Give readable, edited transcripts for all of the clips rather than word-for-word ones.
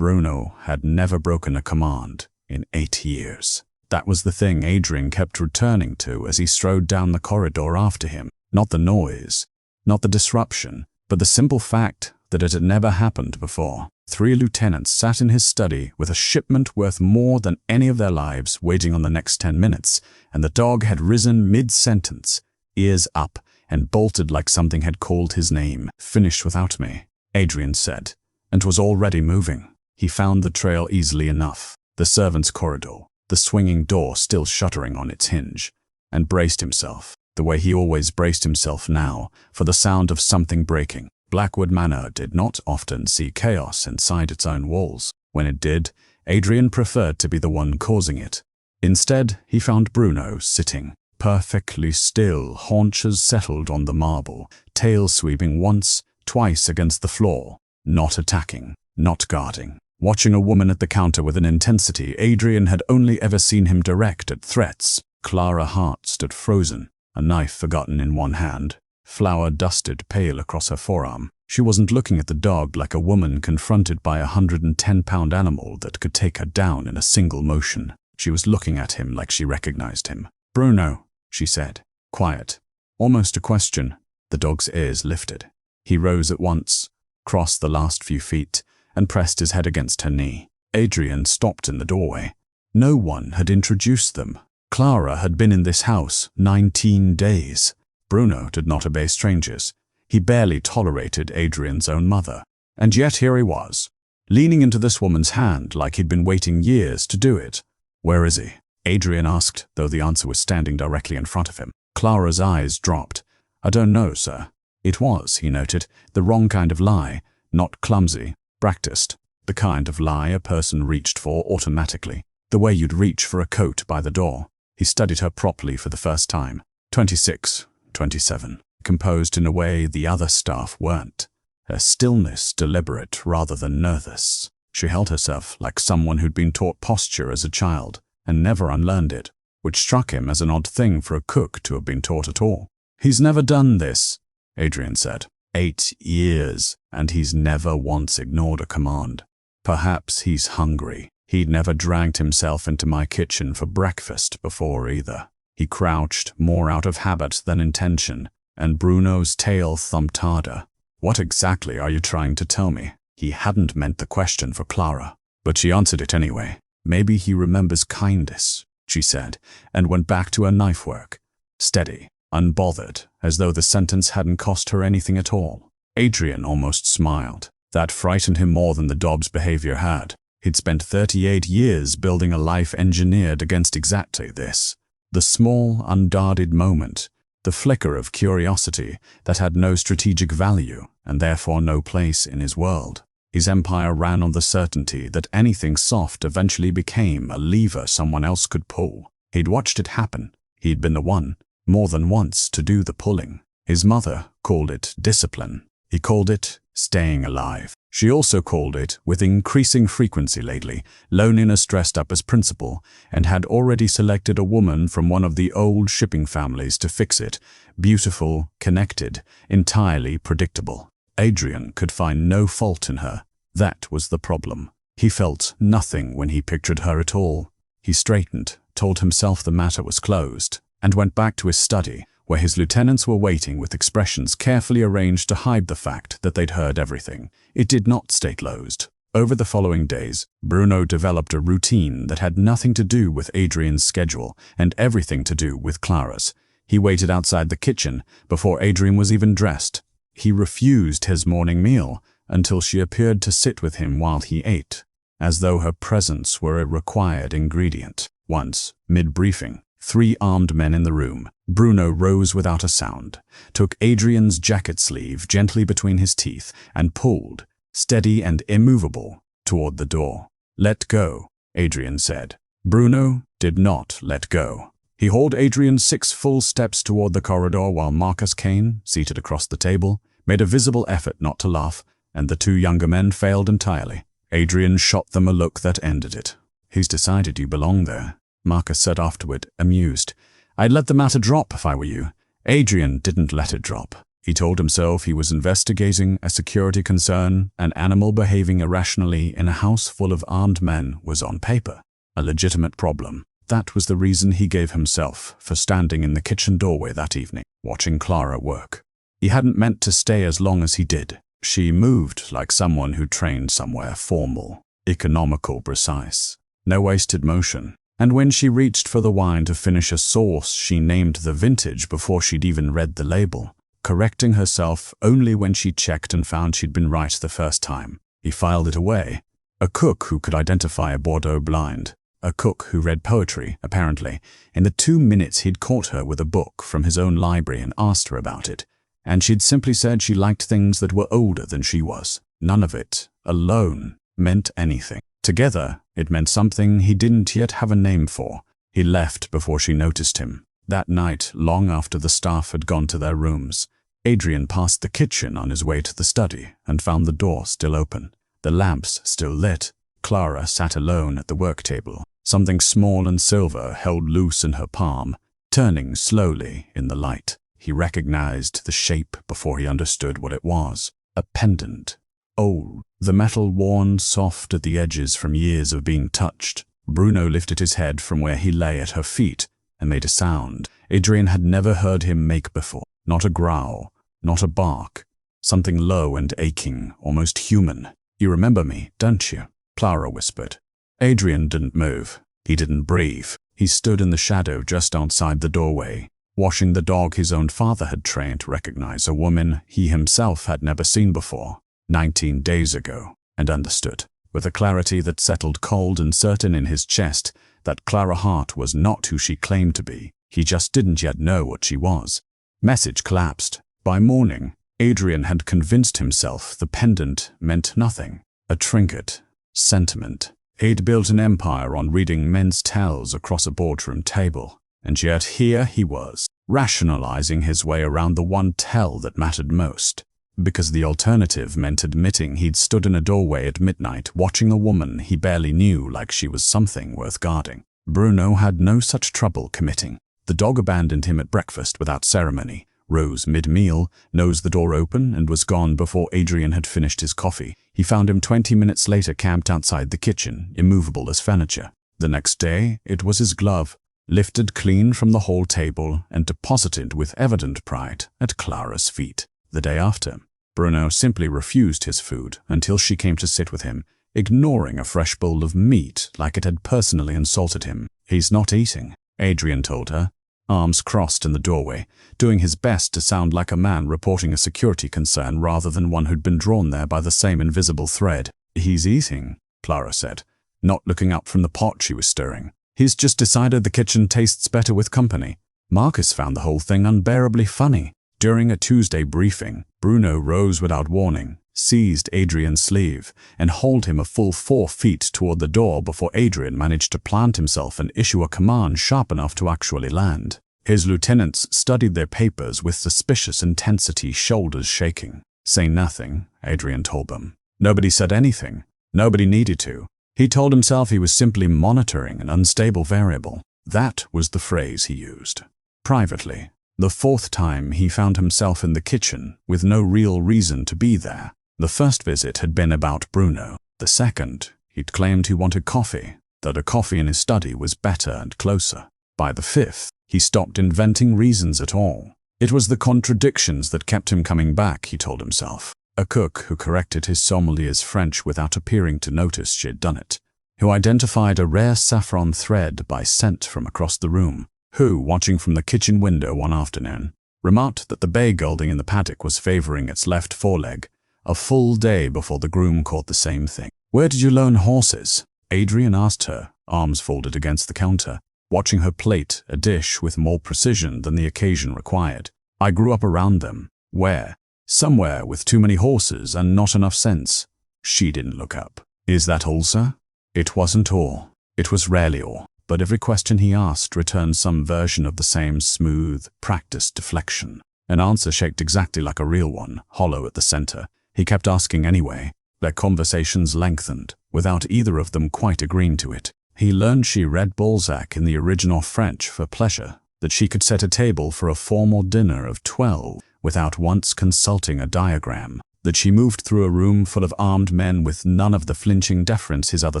Bruno had never broken a command in 8 years. That was the thing Adrian kept returning to as he strode down the corridor after him. Not the noise, not the disruption, but the simple fact that it had never happened before. 3 lieutenants sat in his study with a shipment worth more than any of their lives waiting on the next 10 minutes, and the dog had risen mid-sentence, ears up, and bolted like something had called his name. "Finished without me," Adrian said, and was already moving. He found the trail easily enough, the servants' corridor, the swinging door still shuttering on its hinge, and braced himself, the way he always braced himself now, for the sound of something breaking. Blackwood Manor did not often see chaos inside its own walls. When it did, Adrian preferred to be the one causing it. Instead, he found Bruno sitting, perfectly still, haunches settled on the marble, tail sweeping once, twice against the floor, not attacking, not guarding. Watching a woman at the counter with an intensity Adrian had only ever seen him direct at threats. Clara Hart stood frozen, a knife forgotten in one hand, flour dusted pale across her forearm. She wasn't looking at the dog like a woman confronted by a 110-pound animal that could take her down in a single motion. She was looking at him like she recognized him. "Bruno," she said, quiet, almost a question. The dog's ears lifted. He rose at once, crossed the last few feet, and pressed his head against her knee. Adrian stopped in the doorway. No one had introduced them. Clara had been in this house 19 days. Bruno did not obey strangers. He barely tolerated Adrian's own mother. And yet here he was, leaning into this woman's hand like he'd been waiting years to do it. "Where is he?" Adrian asked, though the answer was standing directly in front of him. Clara's eyes dropped. "I don't know, sir." It was, he noted, the wrong kind of lie, not clumsy, practiced, the kind of lie a person reached for automatically, the way you'd reach for a coat by the door. He studied her properly for the first time. 26, 27, composed in a way the other staff weren't. Her stillness deliberate rather than nervous. She held herself like someone who'd been taught posture as a child and never unlearned it, which struck him as an odd thing for a cook to have been taught at all. "He's never done this," Adrian said. 8 years, and he's never once ignored a command. "Perhaps he's hungry. He'd never dragged himself into my kitchen for breakfast before either." He crouched, more out of habit than intention, and Bruno's tail thumped harder. "What exactly are you trying to tell me?" He hadn't meant the question for Clara, but she answered it anyway. "Maybe he remembers kindness," she said, and went back to her knife work, steady, unbothered, as though the sentence hadn't cost her anything at all. Adrian almost smiled. That frightened him more than the dog's behavior had. He'd spent 38 years building a life engineered against exactly this. The small, unguarded moment, the flicker of curiosity that had no strategic value and therefore no place in his world. His empire ran on the certainty that anything soft eventually became a lever someone else could pull. He'd watched it happen. He'd been the one, more than once, to do the pulling. His mother called it discipline. He called it staying alive. She also called it, with increasing frequency lately, loneliness dressed up as principal, and had already selected a woman from one of the old shipping families to fix it. Beautiful, connected, entirely predictable. Adrian could find no fault in her. That was the problem. He felt nothing when he pictured her at all. He straightened, told himself the matter was closed, and went back to his study, where his lieutenants were waiting with expressions carefully arranged to hide the fact that they'd heard everything. It did not stay closed. Over the following days, Bruno developed a routine that had nothing to do with Adrian's schedule and everything to do with Clara's. He waited outside the kitchen before Adrian was even dressed. He refused his morning meal until she appeared to sit with him while he ate, as though her presence were a required ingredient. Once, mid-briefing, 3 armed men in the room, Bruno rose without a sound, took Adrian's jacket sleeve gently between his teeth, and pulled, steady and immovable, toward the door. "Let go," Adrian said. Bruno did not let go. He hauled Adrian 6 full steps toward the corridor while Marcus Kane, seated across the table, made a visible effort not to laugh, and the 2 younger men failed entirely. Adrian shot them a look that ended it. "He's decided you belong there," Marcus said afterward, amused. "I'd let the matter drop if I were you." Adrian didn't let it drop. He told himself he was investigating a security concern. An animal behaving irrationally in a house full of armed men was on paper a legitimate problem. That was the reason he gave himself for standing in the kitchen doorway that evening, watching Clara work. He hadn't meant to stay as long as he did. She moved like someone who trained somewhere formal, economical, precise. No wasted motion. And when she reached for the wine to finish a sauce, she named the vintage before she'd even read the label, correcting herself only when she checked and found she'd been right the first time. He filed it away. A cook who could identify a Bordeaux blind. A cook who read poetry, apparently, in the 2 minutes he'd caught her with a book from his own library and asked her about it. And she'd simply said she liked things that were older than she was. None of it, alone, meant anything. Together, it meant something he didn't yet have a name for. He left before she noticed him. That night, long after the staff had gone to their rooms, Adrian passed the kitchen on his way to the study and found the door still open, the lamps still lit. Clara sat alone at the work table. Something small and silver held loose in her palm, turning slowly in the light. He recognized the shape before he understood what it was. A pendant. Old, the metal worn soft at the edges from years of being touched. Bruno lifted his head from where he lay at her feet and made a sound Adrian had never heard him make before. Not a growl, not a bark. Something low and aching, almost human. "You remember me, don't you?" Clara whispered. Adrian didn't move. He didn't breathe. He stood in the shadow just outside the doorway, watching the dog his own father had trained to recognize a woman he himself had never seen before, 19 days ago, and understood, with a clarity that settled cold and certain in his chest, that Clara Hart was not who she claimed to be. He just didn't yet know what she was. Message collapsed. By morning, Adrian had convinced himself the pendant meant nothing. A trinket. Sentiment. He'd built an empire on reading men's tells across a boardroom table, and yet here he was, rationalizing his way around the one tell that mattered most, because the alternative meant admitting he'd stood in a doorway at midnight watching a woman he barely knew like she was something worth guarding. Bruno had no such trouble committing. The dog abandoned him at breakfast without ceremony, rose mid-meal, nosed the door open, and was gone before Adrian had finished his coffee. He found him 20 minutes later camped outside the kitchen, immovable as furniture. The next day, it was his glove, lifted clean from the hall table and deposited with evident pride at Clara's feet. The day after, Bruno simply refused his food until she came to sit with him, ignoring a fresh bowl of meat like it had personally insulted him. "He's not eating," Adrian told her, arms crossed in the doorway, doing his best to sound like a man reporting a security concern rather than one who'd been drawn there by the same invisible thread. "He's eating," Clara said, not looking up from the pot she was stirring. "He's just decided the kitchen tastes better with company." Marcus found the whole thing unbearably funny. During a Tuesday briefing, Bruno rose without warning, seized Adrian's sleeve, and hauled him a full 4 feet toward the door before Adrian managed to plant himself and issue a command sharp enough to actually land. His lieutenants studied their papers with suspicious intensity, shoulders shaking. "Say nothing," Adrian told them. Nobody said anything. Nobody needed to. He told himself he was simply monitoring an unstable variable. That was the phrase he used. Privately, the 4th time he found himself in the kitchen with no real reason to be there. The first visit had been about Bruno. The second, he'd claimed he wanted coffee, that a coffee in his study was better and closer. By the 5th, he stopped inventing reasons at all. It was the contradictions that kept him coming back, he told himself. A cook who corrected his sommelier's French without appearing to notice she had done it, who identified a rare saffron thread by scent from across the room, who, watching from the kitchen window one afternoon, remarked that the bay gelding in the paddock was favoring its left foreleg, a full day before the groom caught the same thing. "Where did you learn horses?" Adrian asked her, arms folded against the counter, watching her plate a dish with more precision than the occasion required. "I grew up around them." "Where?" "Somewhere with too many horses and not enough sense." She didn't look up. "Is that all, sir?" It wasn't all. It was rarely all. But every question he asked returned some version of the same smooth, practiced deflection. An answer shaped exactly like a real one, hollow at the center. He kept asking anyway. Their conversations lengthened, without either of them quite agreeing to it. He learned she read Balzac in the original French for pleasure, that she could set a table for a formal dinner of 12 without once consulting a diagram. That she moved through a room full of armed men with none of the flinching deference his other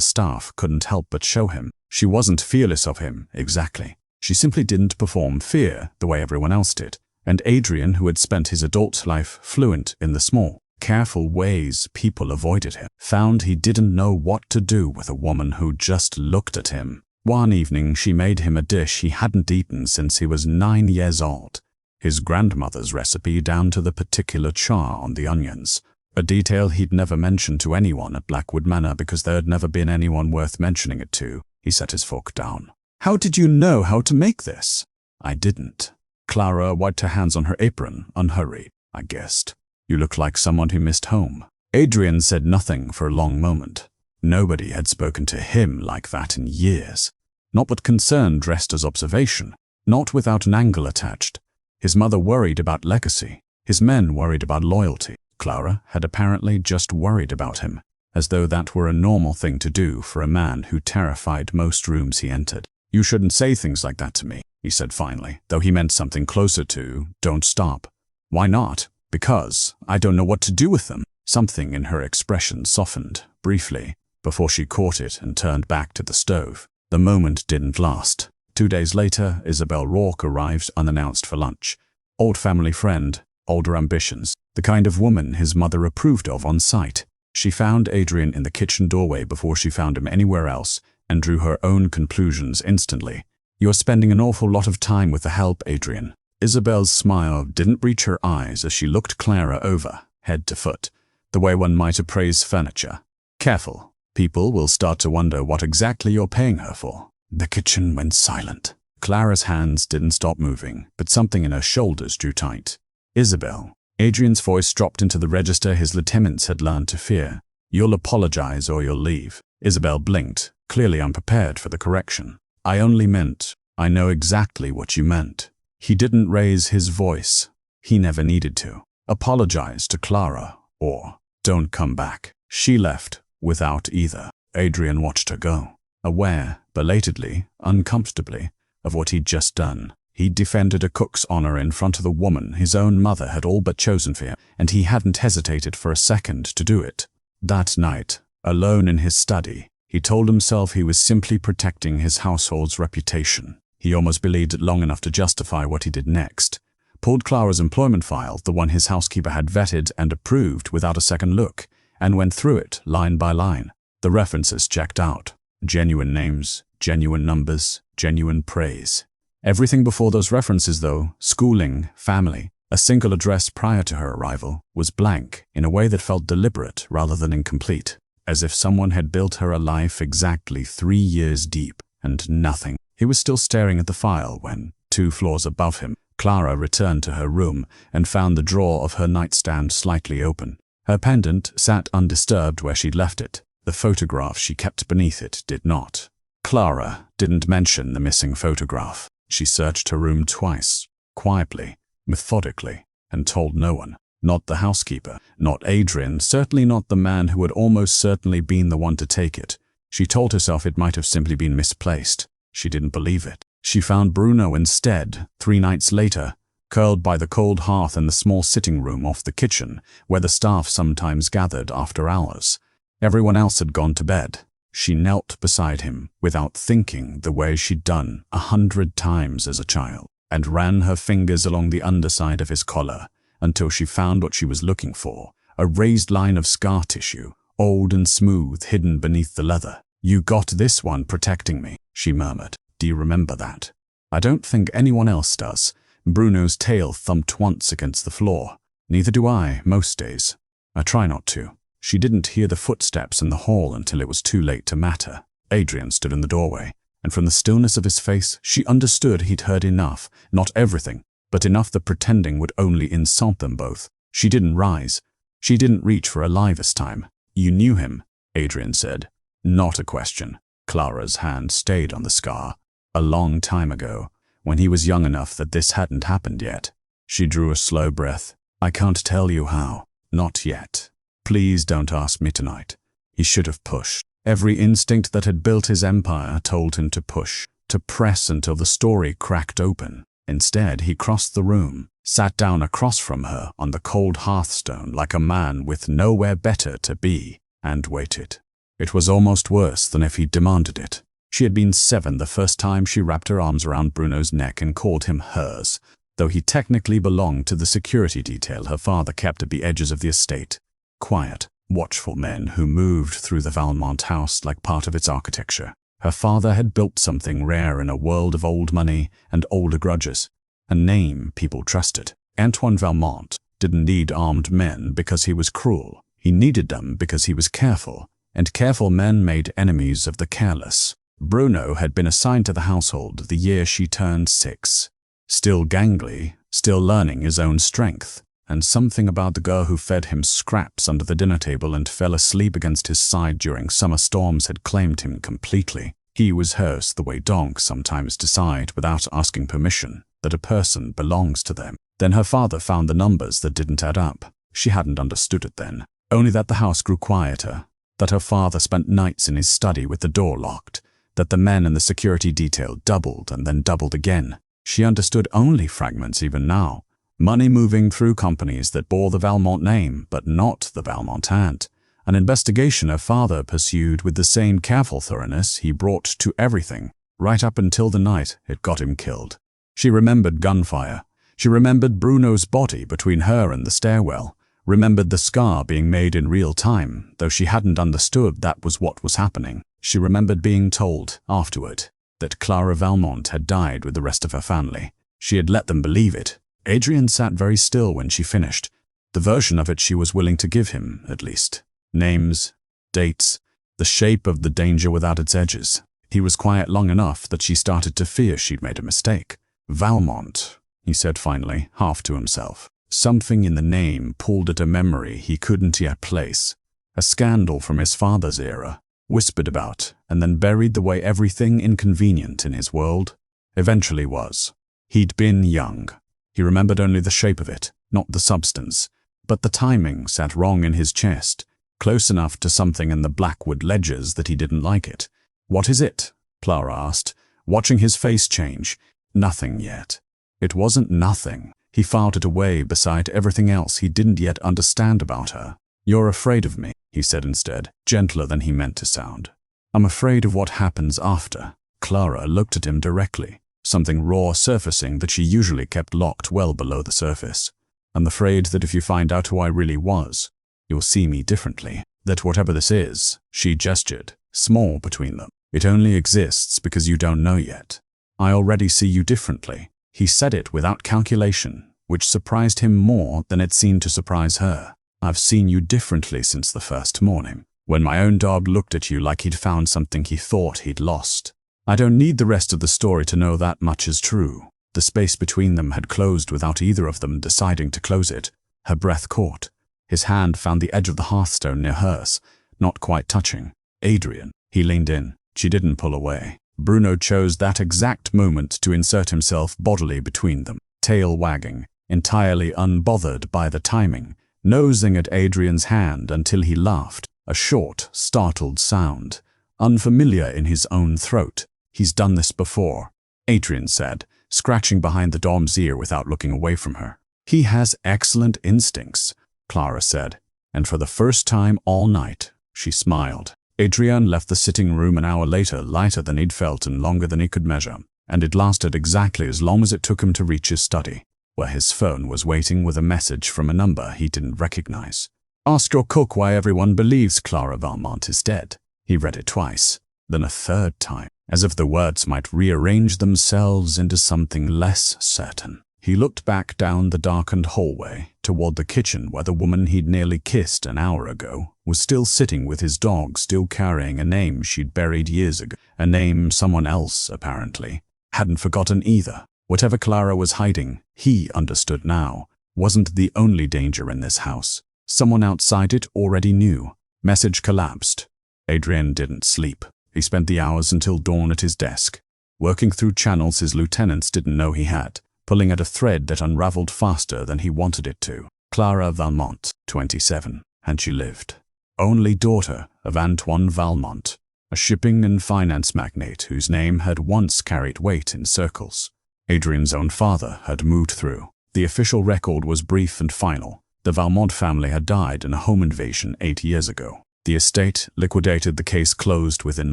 staff couldn't help but show him. She wasn't fearless of him, exactly. She simply didn't perform fear the way everyone else did. And Adrian, who had spent his adult life fluent in the small, careful ways people avoided him, found he didn't know what to do with a woman who just looked at him. One evening, she made him a dish he hadn't eaten since he was 9 years old. His grandmother's recipe down to the particular char on the onions. A detail he'd never mentioned to anyone at Blackwood Manor because there had never been anyone worth mentioning it to. He set his fork down. "How did you know how to make this?" "I didn't." Clara wiped her hands on her apron, unhurried. "I guessed. You look like someone who missed home." Adrian said nothing for a long moment. Nobody had spoken to him like that in years. Not with concern dressed as observation, not without an angle attached. His mother worried about legacy. His men worried about loyalty. Clara had apparently just worried about him, as though that were a normal thing to do for a man who terrified most rooms he entered. "You shouldn't say things like that to me," he said finally, though he meant something closer to, "Don't stop." "Why not?" "Because I don't know what to do with them." Something in her expression softened, briefly, before she caught it and turned back to the stove. The moment didn't last. 2 days later, Isabel Rourke arrived unannounced for lunch. Old family friend, older ambitions, the kind of woman his mother approved of on sight. She found Adrian in the kitchen doorway before she found him anywhere else and drew her own conclusions instantly. "You're spending an awful lot of time with the help, Adrian." Isabel's smile didn't reach her eyes as she looked Clara over, head to foot, the way one might appraise furniture. "Careful. People will start to wonder what exactly you're paying her for." The kitchen went silent. Clara's hands didn't stop moving, but something in her shoulders drew tight. "Isabel." Adrian's voice dropped into the register his lieutenants had learned to fear. "You'll apologize or you'll leave." Isabel blinked, clearly unprepared for the correction. "I only meant, I know exactly what you meant." He didn't raise his voice. He never needed to. "Apologize to Clara, or don't come back." She left, without either. Adrian watched her go, aware, belatedly, uncomfortably, of what he'd just done. He'd defended a cook's honor in front of the woman his own mother had all but chosen for him, and he hadn't hesitated for a second to do it. That night, alone in his study, he told himself he was simply protecting his household's reputation. He almost believed it long enough to justify what he did next. Pulled Clara's employment file, the one his housekeeper had vetted and approved without a second look, and went through it line by line. The references checked out. Genuine names, genuine numbers, genuine praise. Everything before those references, though, schooling, family, a single address prior to her arrival, was blank in a way that felt deliberate rather than incomplete, as if someone had built her a life exactly 3 years deep, and nothing. He was still staring at the file when, 2 floors above him, Clara returned to her room and found the drawer of her nightstand slightly open. Her pendant sat undisturbed where she'd left it. The photograph she kept beneath it did not. Clara didn't mention the missing photograph. She searched her room twice, quietly, methodically, and told no one. Not the housekeeper, not Adrian, certainly not the man who had almost certainly been the one to take it. She told herself it might have simply been misplaced. She didn't believe it. She found Bruno instead, 3 nights later, curled by the cold hearth in the small sitting room off the kitchen, where the staff sometimes gathered after hours. Everyone else had gone to bed. She knelt beside him, without thinking, the way she'd done 100 times as a child, and ran her fingers along the underside of his collar until she found what she was looking for, a raised line of scar tissue, old and smooth, hidden beneath the leather. "You got this one protecting me," she murmured. "Do you remember that?" "I don't think anyone else does." Bruno's tail thumped once against the floor. "Neither do I, most days. I try not to." She didn't hear the footsteps in the hall until it was too late to matter. Adrian stood in the doorway, and from the stillness of his face, she understood he'd heard enough, not everything, but enough that pretending would only insult them both. She didn't rise. She didn't reach for a lie this time. "You knew him," Adrian said. Not a question. Clara's hand stayed on the scar. A long time ago, when he was young enough that this hadn't happened yet. She drew a slow breath. "I can't tell you how. Not yet. Please don't ask me tonight." He should have pushed. Every instinct that had built his empire told him to push, to press until the story cracked open. Instead, he crossed the room, sat down across from her on the cold hearthstone like a man with nowhere better to be, and waited. It was almost worse than if he'd demanded it. She had been 7 the first time she wrapped her arms around Bruno's neck and called him hers, though he technically belonged to the security detail her father kept at the edges of the estate. Quiet, watchful men who moved through the Valmont house like part of its architecture. Her father had built something rare in a world of old money and older grudges, a name people trusted. Antoine Valmont didn't need armed men because he was cruel. He needed them because he was careful, and careful men made enemies of the careless. Bruno had been assigned to the household the year she turned 6. Still gangly, still learning his own strength, and something about the girl who fed him scraps under the dinner table and fell asleep against his side during summer storms had claimed him completely. He was hers the way dogs sometimes decide without asking permission that a person belongs to them. Then her father found the numbers that didn't add up. She hadn't understood it then, only that the house grew quieter, that her father spent nights in his study with the door locked, that the men in the security detail doubled and then doubled again. She understood only fragments even now. Money moving through companies that bore the Valmont name, but not the Valmont aunt. An investigation her father pursued with the same careful thoroughness he brought to everything, right up until the night it got him killed. She remembered gunfire. She remembered Bruno's body between her and the stairwell. Remembered the scar being made in real time, though she hadn't understood that was what was happening. She remembered being told, afterward, that Clara Valmont had died with the rest of her family. She had let them believe it. Adrian sat very still when she finished. The version of it she was willing to give him, at least. Names, dates, the shape of the danger without its edges. He was quiet long enough that she started to fear she'd made a mistake. Valmont, he said finally, half to himself. Something in the name pulled at a memory he couldn't yet place. A scandal from his father's era, whispered about, and then buried the way everything inconvenient in his world eventually was. He'd been young. He remembered only the shape of it, not the substance, but the timing sat wrong in his chest, close enough to something in the Blackwood ledgers that he didn't like it. "What is it?" Clara asked, watching his face change. Nothing yet. It wasn't nothing. He filed it away beside everything else he didn't yet understand about her. "You're afraid of me," he said instead, gentler than he meant to sound. "I'm afraid of what happens after." Clara looked at him directly, something raw surfacing that she usually kept locked well below the surface. "I'm afraid that if you find out who I really was, you'll see me differently. That whatever this is," she gestured, small between them, "it only exists because you don't know yet. I already see you differently." He said it without calculation, which surprised him more than it seemed to surprise her. "I've seen you differently since the first morning, when my own dog looked at you like he'd found something he thought he'd lost. I don't need the rest of the story to know that much is true." The space between them had closed without either of them deciding to close it. Her breath caught. His hand found the edge of the hearthstone near hers, not quite touching. "Adrian." He leaned in. She didn't pull away. Bruno chose that exact moment to insert himself bodily between them, tail wagging, entirely unbothered by the timing, nosing at Adrian's hand until he laughed, a short, startled sound, unfamiliar in his own throat. "He's done this before," Adrian said, scratching behind the dom's ear without looking away from her. "He has excellent instincts," Clara said, and for the first time all night, she smiled. Adrian left the sitting room an hour later, lighter than he'd felt and longer than he could measure, and it lasted exactly as long as it took him to reach his study, where his phone was waiting with a message from a number he didn't recognize. "Ask your cook why everyone believes Clara Valmont is dead." He read it twice, then a third time, as if the words might rearrange themselves into something less certain. He looked back down the darkened hallway toward the kitchen where the woman he'd nearly kissed an hour ago was still sitting with his dog, still carrying a name she'd buried years ago, a name someone else, apparently, hadn't forgotten either. Whatever Clara was hiding, he understood now, wasn't the only danger in this house. Someone outside it already knew. Message collapsed. Adrian didn't sleep. He spent the hours until dawn at his desk, working through channels his lieutenants didn't know he had, pulling at a thread that unraveled faster than he wanted it to. Clara Valmont, 27, and she lived. Only daughter of Antoine Valmont, a shipping and finance magnate whose name had once carried weight in circles. Adrian's own father had moved through. The official record was brief and final. The Valmont family had died in a home invasion 8 years ago. The estate liquidated, the case closed within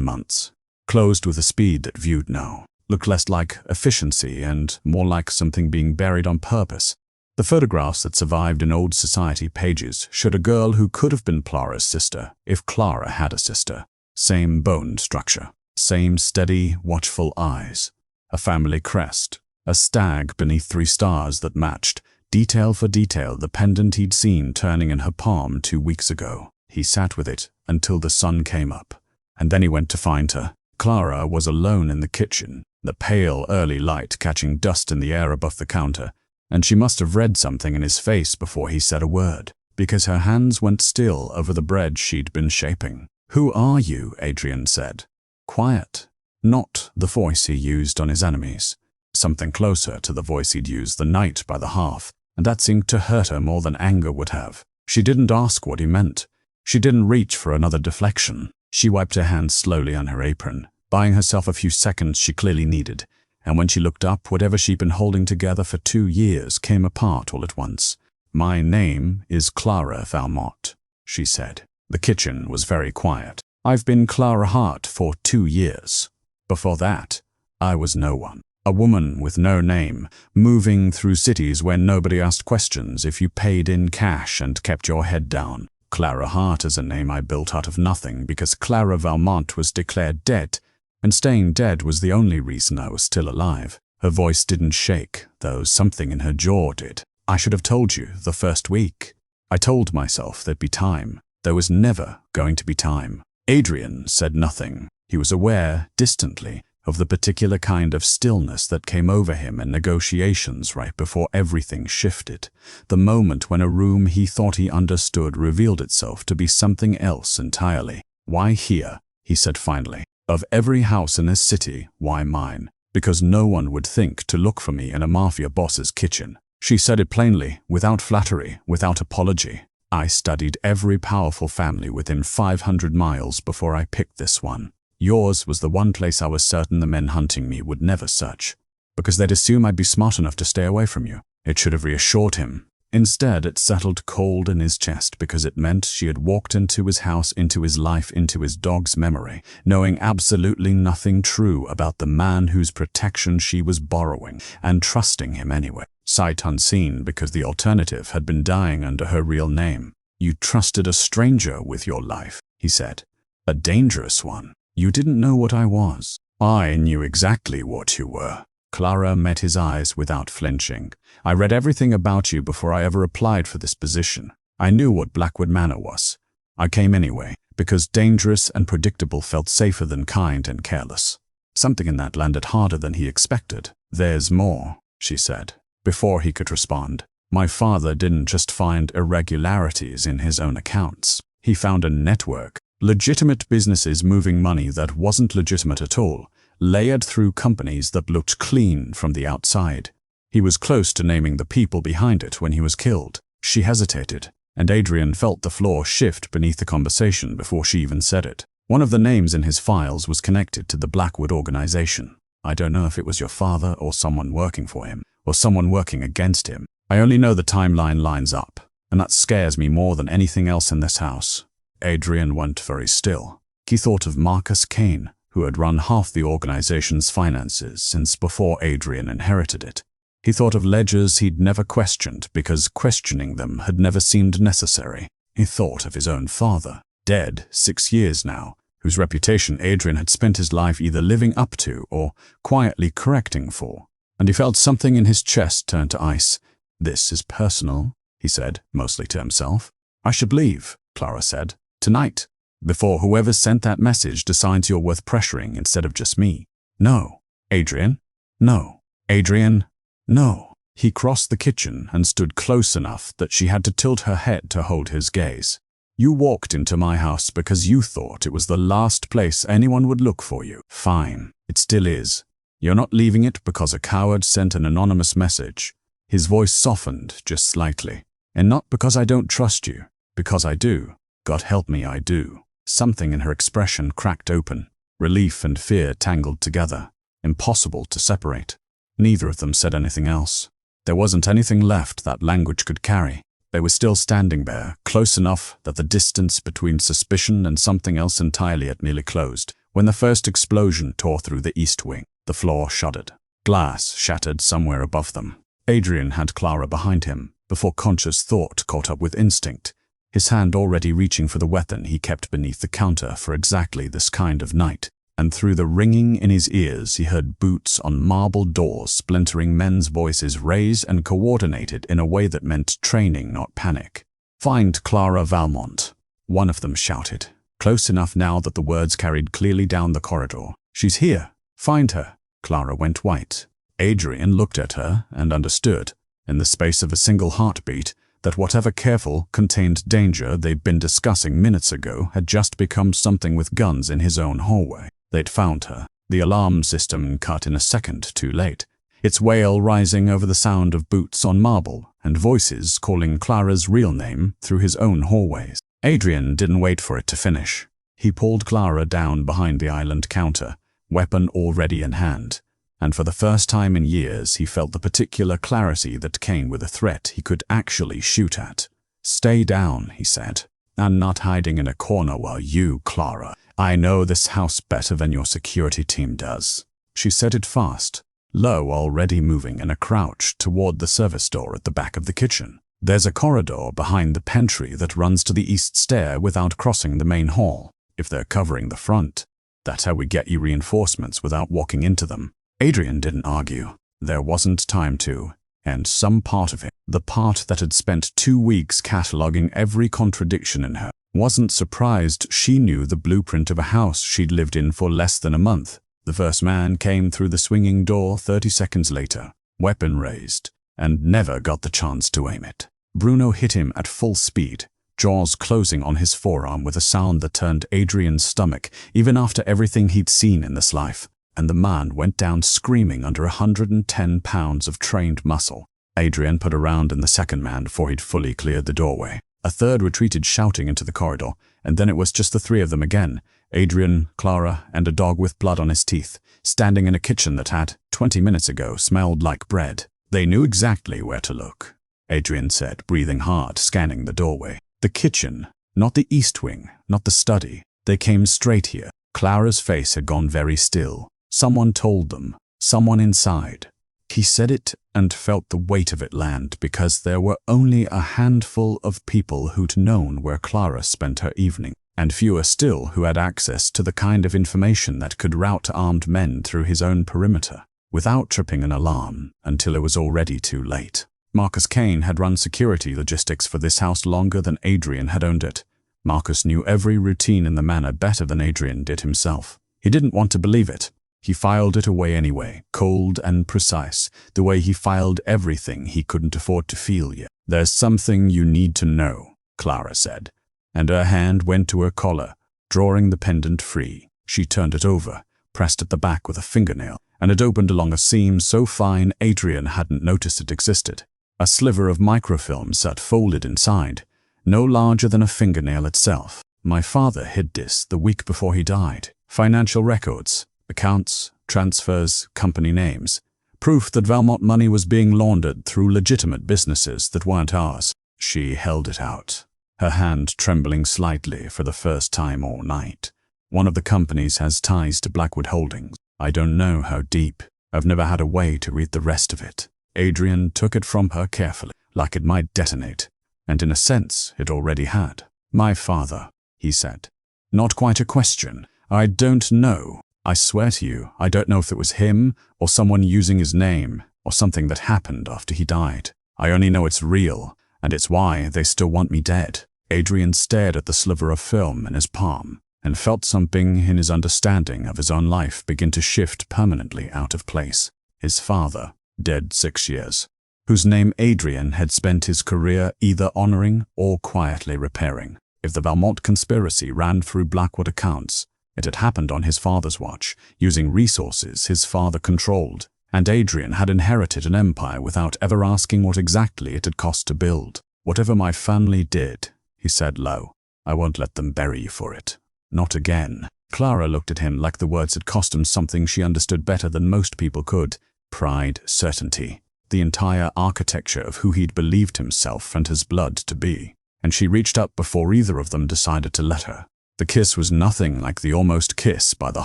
months. Closed with a speed that, viewed now, looked less like efficiency and more like something being buried on purpose. The photographs that survived in old society pages showed a girl who could have been Clara's sister, if Clara had a sister. Same bone structure, same steady, watchful eyes. A family crest, a stag beneath 3 stars that matched, detail for detail, the pendant he'd seen turning in her palm 2 weeks ago. He sat with it until the sun came up, and then he went to find her. Clara was alone in the kitchen, the pale early light catching dust in the air above the counter, and she must have read something in his face before he said a word, because her hands went still over the bread she'd been shaping. "Who are you?" Adrian said. Quiet, not the voice he used on his enemies. Something closer to the voice he'd used the night by the hearth, and that seemed to hurt her more than anger would have. She didn't ask what he meant. She didn't reach for another deflection. She wiped her hands slowly on her apron, buying herself a few seconds she clearly needed, and when she looked up, whatever she'd been holding together for 2 years came apart all at once. "My name is Clara Valmont," she said. The kitchen was very quiet. "I've been Clara Hart for 2 years. Before that, I was no one. A woman with no name, moving through cities where nobody asked questions if you paid in cash and kept your head down. Clara Hart is a name I built out of nothing because Clara Valmont was declared dead, and staying dead was the only reason I was still alive." Her voice didn't shake, though something in her jaw did. "I should have told you the first week. I told myself there'd be time. There was never going to be time." Adrian said nothing. He was aware, distantly, of the particular kind of stillness that came over him in negotiations right before everything shifted. The moment when a room he thought he understood revealed itself to be something else entirely. "Why here?" he said finally. "Of every house in this city, why mine? Because no one would think to look for me in a mafia boss's kitchen." She said it plainly, without flattery, without apology. "I studied every powerful family within 500 miles before I picked this one. Yours was the one place I was certain the men hunting me would never search, because they'd assume I'd be smart enough to stay away from you." It should have reassured him. Instead, it settled cold in his chest because it meant she had walked into his house, into his life, into his dog's memory, knowing absolutely nothing true about the man whose protection she was borrowing, and trusting him anyway. Sight unseen because the alternative had been dying under her real name. "You trusted a stranger with your life," he said. "A dangerous one. You didn't know what I was." "I knew exactly what you were." Clara met his eyes without flinching. "I read everything about you before I ever applied for this position. I knew what Blackwood Manor was. I came anyway, because dangerous and predictable felt safer than kind and careless." Something in that landed harder than he expected. "There's more," she said, before he could respond. "My father didn't just find irregularities in his own accounts. He found a network. Legitimate businesses moving money that wasn't legitimate at all, layered through companies that looked clean from the outside. He was close to naming the people behind it when he was killed." She hesitated, and Adrian felt the floor shift beneath the conversation before she even said it. "One of the names in his files was connected to the Blackwood organization. I don't know if it was your father or someone working for him, or someone working against him. I only know the timeline lines up, and that scares me more than anything else in this house." Adrian went very still. He thought of Marcus Kane, who had run half the organization's finances since before Adrian inherited it. He thought of ledgers he'd never questioned because questioning them had never seemed necessary. He thought of his own father, dead 6 years now, whose reputation Adrian had spent his life either living up to or quietly correcting for. And he felt something in his chest turn to ice. "This is personal," he said, mostly to himself. "I should leave," Clara said. "Tonight, before whoever sent that message decides you're worth pressuring instead of just me." "No, Adrian. No, Adrian. No." He crossed the kitchen and stood close enough that she had to tilt her head to hold his gaze. "You walked into my house because you thought it was the last place anyone would look for you. Fine, it still is. You're not leaving it because a coward sent an anonymous message." His voice softened just slightly. "And not because I don't trust you, because I do. God help me, I do." Something in her expression cracked open. Relief and fear tangled together, impossible to separate. Neither of them said anything else. There wasn't anything left that language could carry. They were still standing there, close enough that the distance between suspicion and something else entirely had nearly closed, when the first explosion tore through the east wing. The floor shuddered. Glass shattered somewhere above them. Adrian had Clara behind him, before conscious thought caught up with instinct, his hand already reaching for the weapon he kept beneath the counter for exactly this kind of night. And through the ringing in his ears he heard boots on marble doors, splintering men's voices raised and coordinated in a way that meant training, not panic. "Find Clara Valmont," one of them shouted, close enough now that the words carried clearly down the corridor. "She's here. Find her." Clara went white. Adrian looked at her and understood, in the space of a single heartbeat, that whatever careful, contained danger they'd been discussing minutes ago had just become something with guns in his own hallway. They'd found her. The alarm system cut in a second too late, its wail rising over the sound of boots on marble and voices calling Clara's real name through his own hallways. Adrian didn't wait for it to finish. He pulled Clara down behind the island counter, weapon already in hand, and for the first time in years he felt the particular clarity that came with a threat he could actually shoot at. "Stay down," he said. "I'm not hiding in a corner while you, Clara. I know this house better than your security team does." She said it fast, low, already moving in a crouch toward the service door at the back of the kitchen. "There's a corridor behind the pantry that runs to the east stair without crossing the main hall. If they're covering the front, that's how we get you reinforcements without walking into them." Adrian didn't argue. There wasn't time to, and some part of it, the part that had spent 2 weeks cataloging every contradiction in her, wasn't surprised she knew the blueprint of a house she'd lived in for less than a month. The first man came through the swinging door 30 seconds later, weapon raised, and never got the chance to aim it. Bruno hit him at full speed, jaws closing on his forearm with a sound that turned Adrian's stomach, even after everything he'd seen in this life, and the man went down screaming under 110 pounds of trained muscle. Adrian put a round in the second man before he'd fully cleared the doorway. A third retreated shouting into the corridor, and then it was just the three of them again, Adrian, Clara, and a dog with blood on his teeth, standing in a kitchen that had, 20 minutes ago, smelled like bread. They knew exactly where to look, Adrian said, breathing hard, scanning the doorway. The kitchen, not the east wing, not the study. They came straight here. Clara's face had gone very still. Someone told them, someone inside. He said it and felt the weight of it land because there were only a handful of people who'd known where Clara spent her evening, and fewer still who had access to the kind of information that could rout armed men through his own perimeter, without tripping an alarm until it was already too late. Marcus Kane had run security logistics for this house longer than Adrian had owned it. Marcus knew every routine in the manor better than Adrian did himself. He didn't want to believe it. He filed it away anyway, cold and precise, the way he filed everything he couldn't afford to feel yet. "There's something you need to know," Clara said, and her hand went to her collar, drawing the pendant free. She turned it over, pressed at the back with a fingernail, and it opened along a seam so fine Adrian hadn't noticed it existed. A sliver of microfilm sat folded inside, no larger than a fingernail itself. "My father hid this the week before he died. Financial records. Accounts, transfers, company names. Proof that Valmont money was being laundered through legitimate businesses that weren't ours." She held it out, her hand trembling slightly for the first time all night. "One of the companies has ties to Blackwood Holdings. I don't know how deep. I've never had a way to read the rest of it." Adrian took it from her carefully, like it might detonate, and in a sense it already had. "My father," he said. "Not quite a question. I don't know. I swear to you, I don't know if it was him or someone using his name or something that happened after he died. I only know it's real, and it's why they still want me dead." Adrian stared at the sliver of film in his palm and felt something in his understanding of his own life begin to shift permanently out of place. His father, dead 6 years, whose name Adrian had spent his career either honoring or quietly repairing. If the Valmont conspiracy ran through Blackwood accounts, it had happened on his father's watch, using resources his father controlled, and Adrian had inherited an empire without ever asking what exactly it had cost to build. "Whatever my family did," he said low, "I won't let them bury you for it. Not again." Clara looked at him like the words had cost him something she understood better than most people could. pride, certainty, the entire architecture of who he'd believed himself and his blood to be. And she reached up before either of them decided to let her. The kiss was nothing like the almost kiss by the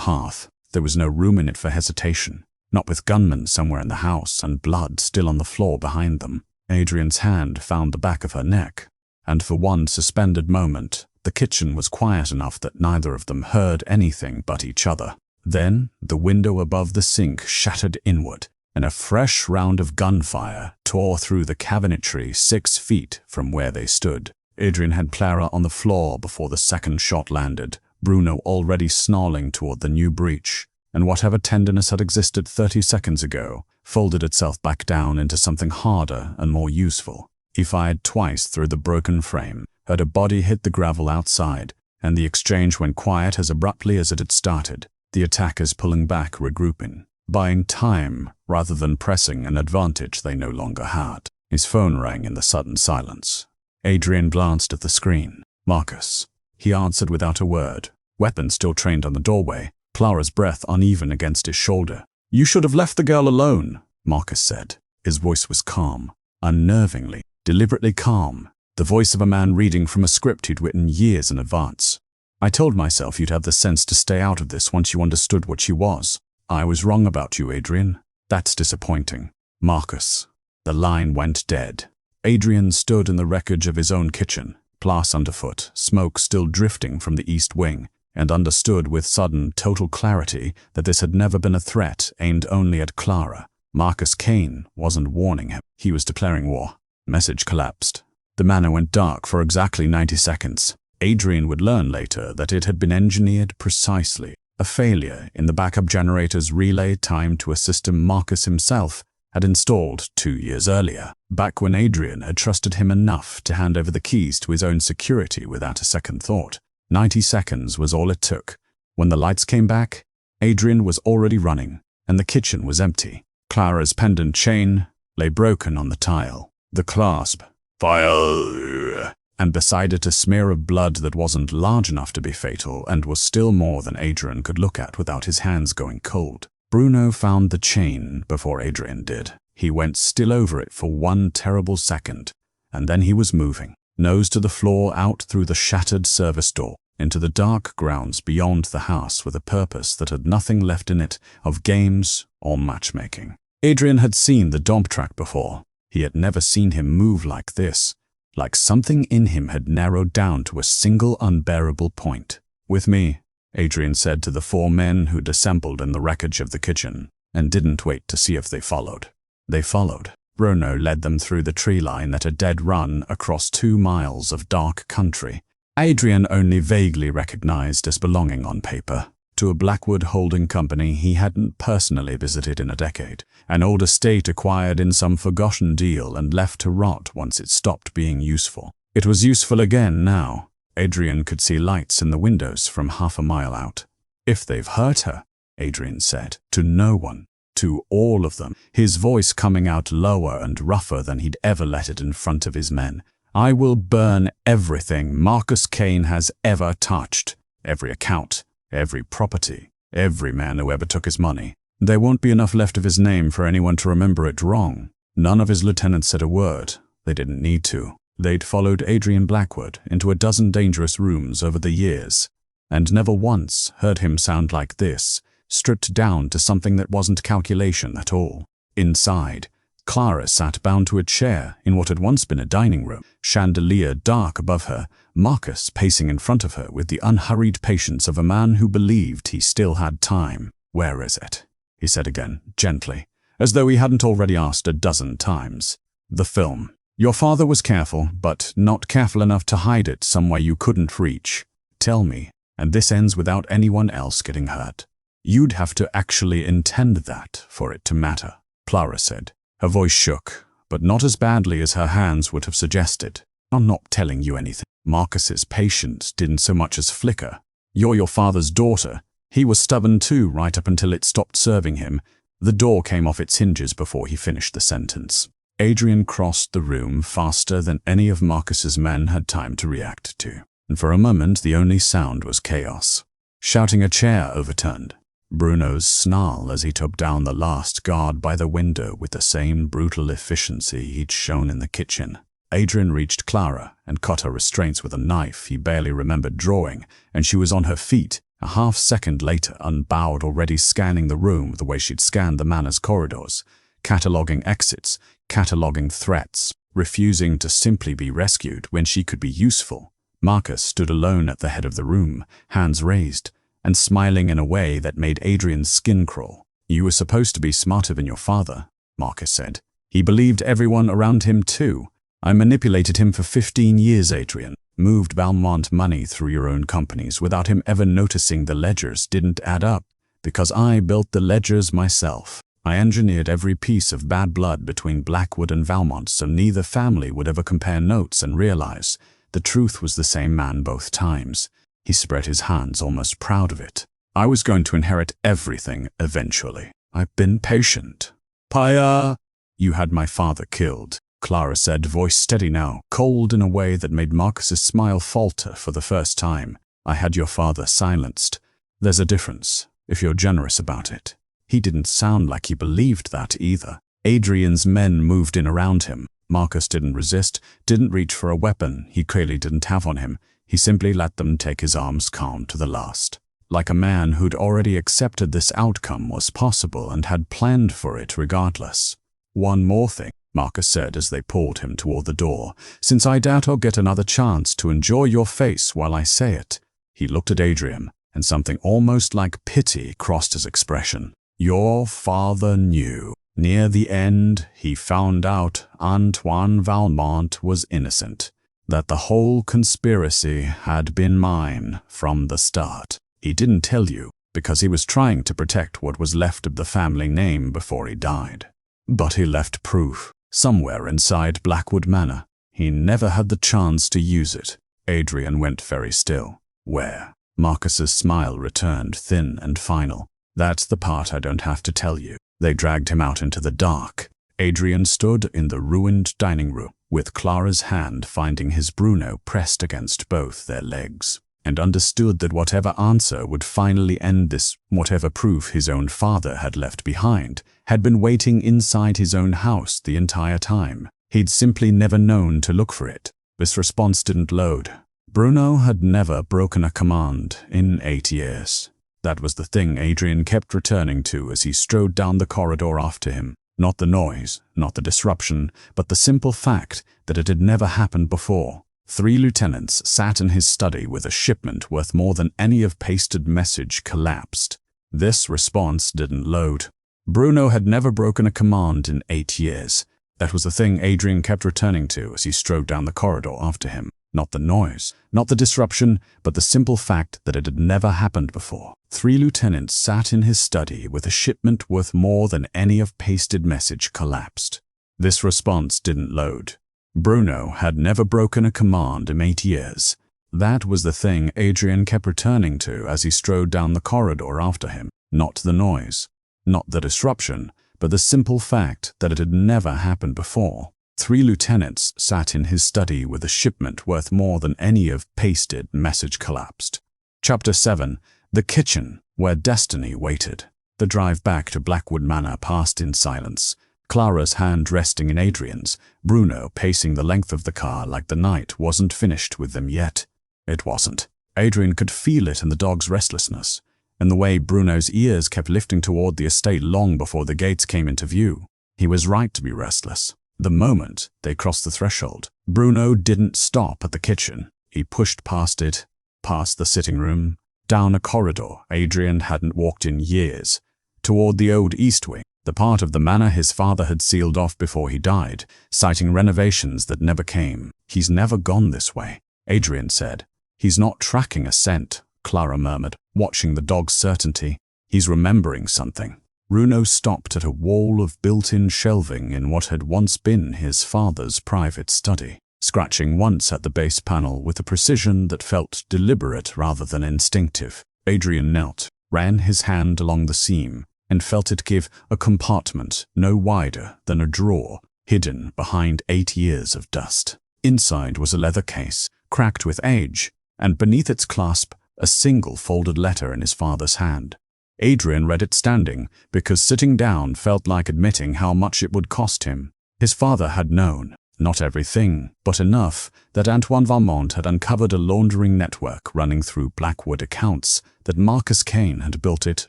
hearth. There was no room in it for hesitation, not with gunmen somewhere in the house and blood still on the floor behind them. Adrian's hand found the back of her neck, and for one suspended moment, the kitchen was quiet enough that neither of them heard anything but each other. Then, the window above the sink shattered inward, and a fresh round of gunfire tore through the cabinetry 6 feet from where they stood. Adrian had Clara on the floor before the second shot landed, Bruno already snarling toward the new breach, and whatever tenderness had existed 30 seconds ago folded itself back down into something harder and more useful. He fired twice through the broken frame, heard a body hit the gravel outside, and the exchange went quiet as abruptly as it had started, the attackers pulling back, regrouping, buying time rather than pressing an advantage they no longer had. His phone rang in the sudden silence. Adrian glanced at the screen. Marcus. He answered without a word, weapon still trained on the doorway, Clara's breath uneven against his shoulder. "You should have left the girl alone," Marcus said. His voice was calm, unnervingly, deliberately calm, the voice of a man reading from a script he'd written years in advance. "I told myself you'd have the sense to stay out of this once you understood what she was. I was wrong about you, Adrian. That's disappointing." Marcus. The line went dead. Adrian stood in the wreckage of his own kitchen, glass underfoot, smoke still drifting from the east wing, and understood with sudden, total clarity that this had never been a threat aimed only at Clara. Marcus Kane wasn't warning him. He was declaring war. Message collapsed. The manor went dark for exactly 90 seconds. Adrian would learn later that it had been engineered precisely. A failure in the backup generator's relay timed to a system Marcus himself had installed 2 years earlier, back when Adrian had trusted him enough to hand over the keys to his own security without a second thought. 90 seconds was all it took. When the lights came back, Adrian was already running, and the kitchen was empty. Clara's pendant chain lay broken on the tile. The clasp, "Fire!" and beside it a smear of blood that wasn't large enough to be fatal and was still more than Adrian could look at without his hands going cold. Bruno found the chain before Adrian did. He went still over it for one terrible second, and then he was moving, nose to the floor out through the shattered service door, into the dark grounds beyond the house with a purpose that had nothing left in it of games or matchmaking. Adrian had seen the dump track before. He had never seen him move like this, like something in him had narrowed down to a single unbearable point. "With me," Adrian said to the 4 men who'd assembled in the wreckage of the kitchen, and didn't wait to see if they followed. They followed. Bruno led them through the tree line at a dead run across 2 miles of dark country, Adrian only vaguely recognized as belonging on paper, to a Blackwood holding company he hadn't personally visited in a decade, an old estate acquired in some forgotten deal and left to rot once it stopped being useful. It was useful again now. Adrian could see lights in the windows from half a mile out. "If they've hurt her," Adrian said, to no one, to all of them, his voice coming out lower and rougher than he'd ever let it in front of his men. "I will burn everything Marcus Kane has ever touched, every account, every property, every man who ever took his money. There won't be enough left of his name for anyone to remember it wrong." None of his lieutenants said a word. They didn't need to. They'd followed Adrian Blackwood into a dozen dangerous rooms over the years, and never once heard him sound like this, stripped down to something that wasn't calculation at all. Inside, Clara sat bound to a chair in what had once been a dining room, chandelier dark above her, Marcus pacing in front of her with the unhurried patience of a man who believed he still had time. "Where is it?" he said again, gently, as though he hadn't already asked a dozen times. "The film. Your father was careful, but not careful enough to hide it somewhere you couldn't reach. Tell me, and this ends without anyone else getting hurt. You'd have to actually intend that for it to matter," Clara said. Her voice shook, but not as badly as her hands would have suggested. "I'm not telling you anything." Marcus's patience didn't so much as flicker. "You're your father's daughter. He was stubborn too right up until it stopped serving him." The door came off its hinges before he finished the sentence. Adrian crossed the room faster than any of Marcus's men had time to react to, and for a moment the only sound was chaos. Shouting, a chair overturned. Bruno's snarl as he took down the last guard by the window with the same brutal efficiency he'd shown in the kitchen. Adrian reached Clara and cut her restraints with a knife he barely remembered drawing, and she was on her feet, a half-second later, unbowed, already scanning the room the way she'd scanned the manor's corridors, cataloguing exits, cataloguing threats, refusing to simply be rescued when she could be useful. Marcus stood alone at the head of the room, hands raised, and smiling in a way that made Adrian's skin crawl. "You were supposed to be smarter than your father," Marcus said. "He believed everyone around him too. I manipulated him for 15 years, Adrian. Moved Valmont money through your own companies without him ever noticing the ledgers didn't add up, because I built the ledgers myself. I engineered every piece of bad blood between Blackwood and Valmont so neither family would ever compare notes and realize the truth was the same man both times." He spread his hands, almost proud of it. "I was going to inherit everything eventually. I've been patient." "Paya!" "You had my father killed," Clara said, voice steady now, cold in a way that made Marcus's smile falter for the first time. "I had your father silenced. There's a difference, if you're generous about it." He didn't sound like he believed that either. Adrian's men moved in around him. Marcus didn't resist, didn't reach for a weapon he clearly didn't have on him. He simply let them take his arms calm to the last. Like a man who'd already accepted this outcome was possible and had planned for it regardless. "One more thing," Marcus said as they pulled him toward the door, "since I doubt I'll get another chance to enjoy your face while I say it." He looked at Adrian, and something almost like pity crossed his expression. "Your father knew. Near the end, he found out Antoine Valmont was innocent. That the whole conspiracy had been mine from the start. He didn't tell you because he was trying to protect what was left of the family name before he died. But he left proof, somewhere inside Blackwood Manor. He never had the chance to use it." Adrian went very still. "Where?" Marcus's smile returned, thin and final. "That's the part I don't have to tell you." They dragged him out into the dark. Adrian stood in the ruined dining room, with Clara's hand finding his Bruno pressed against both their legs, and understood that whatever answer would finally end this, whatever proof his own father had left behind, had been waiting inside his own house the entire time. He'd simply never known to look for it. This response didn't load. Bruno had never broken a command in 8 years. That was the thing Adrian kept returning to as he strode down the corridor after him. Not the noise, not the disruption, but the simple fact that it had never happened before. 3 lieutenants sat in his study with a shipment worth more than any of pasted message collapsed. This response didn't load. Bruno had never broken a command in 8 years. That was the thing Adrian kept returning to as he strode down the corridor after him. Not the noise, not the disruption, but the simple fact that it had never happened before. 3 lieutenants sat in his study with a shipment worth more than any of pasted message collapsed. This response didn't load. Bruno had never broken a command in 8 years. That was the thing Adrian kept returning to as he strode down the corridor after him. Not the noise, not the disruption, but the simple fact that it had never happened before. 3 lieutenants sat in his study with a shipment worth more than any of pasted message collapsed. Chapter 7. The kitchen, where destiny waited. The drive back to Blackwood Manor passed in silence. Clara's hand resting in Adrian's, Bruno pacing the length of the car like the night wasn't finished with them yet. It wasn't. Adrian could feel it in the dog's restlessness, and the way Bruno's ears kept lifting toward the estate long before the gates came into view. He was right to be restless. The moment they crossed the threshold, Bruno didn't stop at the kitchen. He pushed past it, past the sitting room, down a corridor Adrian hadn't walked in years, toward the old east wing, the part of the manor his father had sealed off before he died, citing renovations that never came. "He's never gone this way," Adrian said. "He's not tracking a scent," Clara murmured, watching the dog's certainty. "He's remembering something." Bruno stopped at a wall of built-in shelving in what had once been his father's private study, scratching once at the base panel with a precision that felt deliberate rather than instinctive. Adrian knelt, ran his hand along the seam, and felt it give a compartment no wider than a drawer, hidden behind 8 years of dust. Inside was a leather case, cracked with age, and beneath its clasp, a single folded letter in his father's hand. Adrian read it standing, because sitting down felt like admitting how much it would cost him. His father had known, not everything, but enough, that Antoine Valmont had uncovered a laundering network running through Blackwood accounts, that Marcus Kane had built it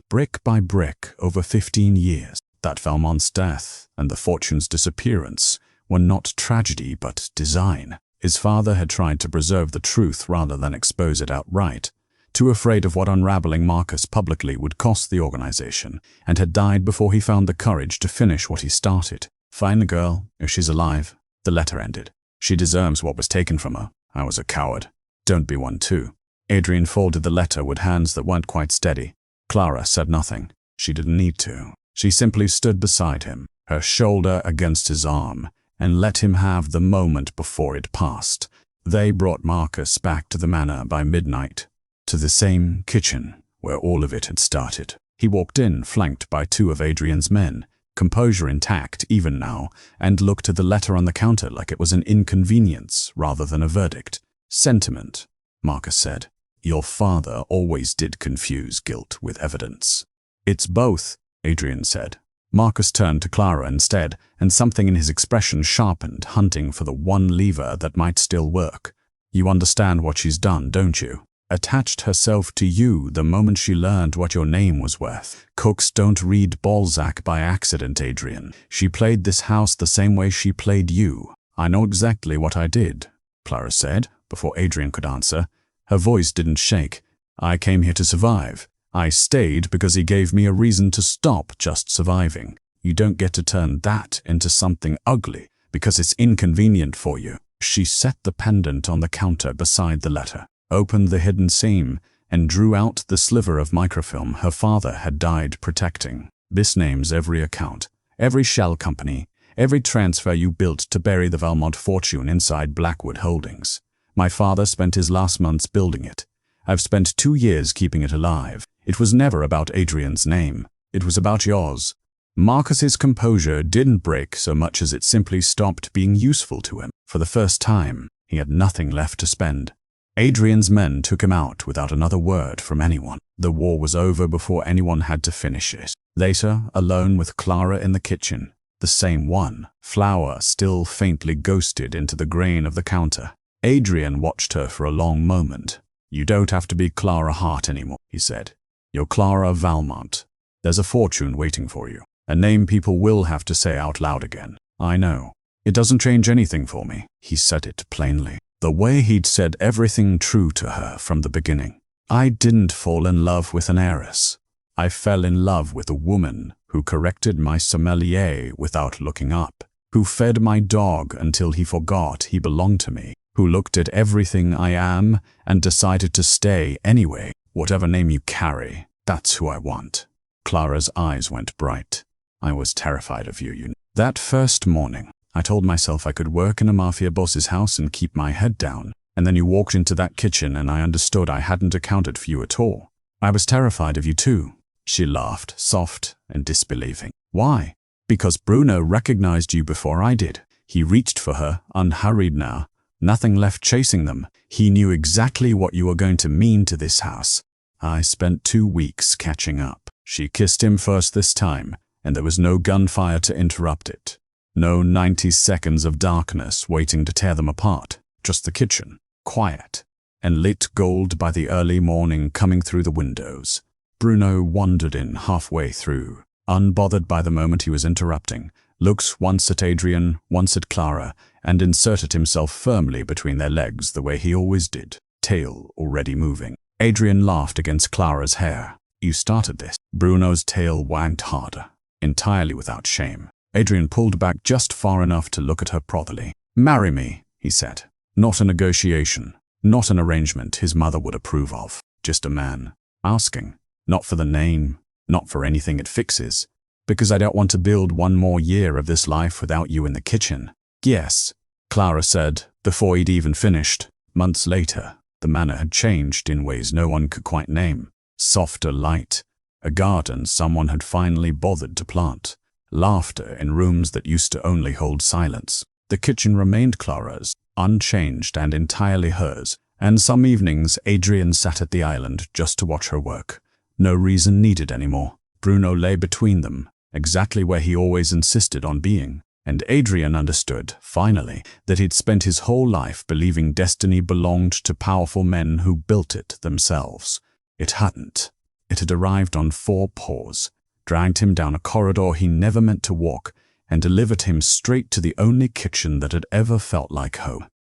brick by brick over 15 years. That Valmont's death and the fortune's disappearance were not tragedy but design. His father had tried to preserve the truth rather than expose it outright, too afraid of what unraveling Marcus publicly would cost the organization, and had died before he found the courage to finish what he started. Find the girl, if she's alive. The letter ended. She deserves what was taken from her. I was a coward. Don't be one too. Adrian folded the letter with hands that weren't quite steady. Clara said nothing. She didn't need to. She simply stood beside him, her shoulder against his arm, and let him have the moment before it passed. They brought Marcus back to the manor by midnight, to the same kitchen where all of it had started. He walked in, flanked by two of Adrian's men, composure intact even now, and looked at the letter on the counter like it was an inconvenience rather than a verdict. Sentiment, Marcus said. Your father always did confuse guilt with evidence. It's both, Adrian said. Marcus turned to Clara instead, and something in his expression sharpened, hunting for the one lever that might still work. You understand what she's done, don't you? Attached herself to you the moment she learned what your name was worth. Cooks don't read Balzac by accident, Adrian. She played this house the same way she played you. I know exactly what I did, Clara said, before Adrian could answer. Her voice didn't shake. I came here to survive. I stayed because he gave me a reason to stop just surviving. You don't get to turn that into something ugly because it's inconvenient for you. She set the pendant on the counter beside the letter, opened the hidden seam, and drew out the sliver of microfilm her father had died protecting. This names every account, every shell company, every transfer you built to bury the Valmont fortune inside Blackwood Holdings. My father spent his last months building it. I've spent 2 years keeping it alive. It was never about Adrian's name. It was about yours. Marcus's composure didn't break so much as it simply stopped being useful to him. For the first time, he had nothing left to spend. Adrian's men took him out without another word from anyone. The war was over before anyone had to finish it. Later, alone with Clara in the kitchen, the same one, flour still faintly ghosted into the grain of the counter. Adrian watched her for a long moment. You don't have to be Clara Hart anymore, he said. You're Clara Valmont. There's a fortune waiting for you. A name people will have to say out loud again. I know. It doesn't change anything for me. He said it plainly. The way he'd said everything true to her from the beginning. I didn't fall in love with an heiress. I fell in love with a woman who corrected my sommelier without looking up, who fed my dog until he forgot he belonged to me, who looked at everything I am and decided to stay anyway. Whatever name you carry, that's who I want. Clara's eyes went bright. I was terrified of you, you know. That first morning, I told myself I could work in a mafia boss's house and keep my head down. And then you walked into that kitchen and I understood I hadn't accounted for you at all. I was terrified of you too. She laughed, soft and disbelieving. Why? Because Bruno recognized you before I did. He reached for her, unhurried now. Nothing left chasing them. He knew exactly what you were going to mean to this house. I spent 2 weeks catching up. She kissed him first this time, and there was no gunfire to interrupt it. No 90 seconds of darkness waiting to tear them apart. Just the kitchen, quiet, and lit gold by the early morning coming through the windows. Bruno wandered in halfway through, unbothered by the moment he was interrupting, looked once at Adrian, once at Clara, and inserted himself firmly between their legs the way he always did, tail already moving. Adrian laughed against Clara's hair. You started this. Bruno's tail wagged harder, entirely without shame. Adrian pulled back just far enough to look at her properly. Marry me, he said. Not a negotiation, not an arrangement his mother would approve of. Just a man, asking, not for the name, not for anything it fixes, because I don't want to build one more year of this life without you in the kitchen. Yes, Clara said, before he'd even finished. Months later, the manor had changed in ways no one could quite name. Softer light, a garden someone had finally bothered to plant, laughter in rooms that used to only hold silence. The kitchen remained Clara's, unchanged and entirely hers, and some evenings Adrian sat at the island just to watch her work. No reason needed anymore. Bruno lay between them, exactly where he always insisted on being. And Adrian understood, finally, that he'd spent his whole life believing destiny belonged to powerful men who built it themselves. It hadn't. It had arrived on 4 paws, dragged him down a corridor he never meant to walk, and delivered him straight to the only kitchen that had ever felt like home.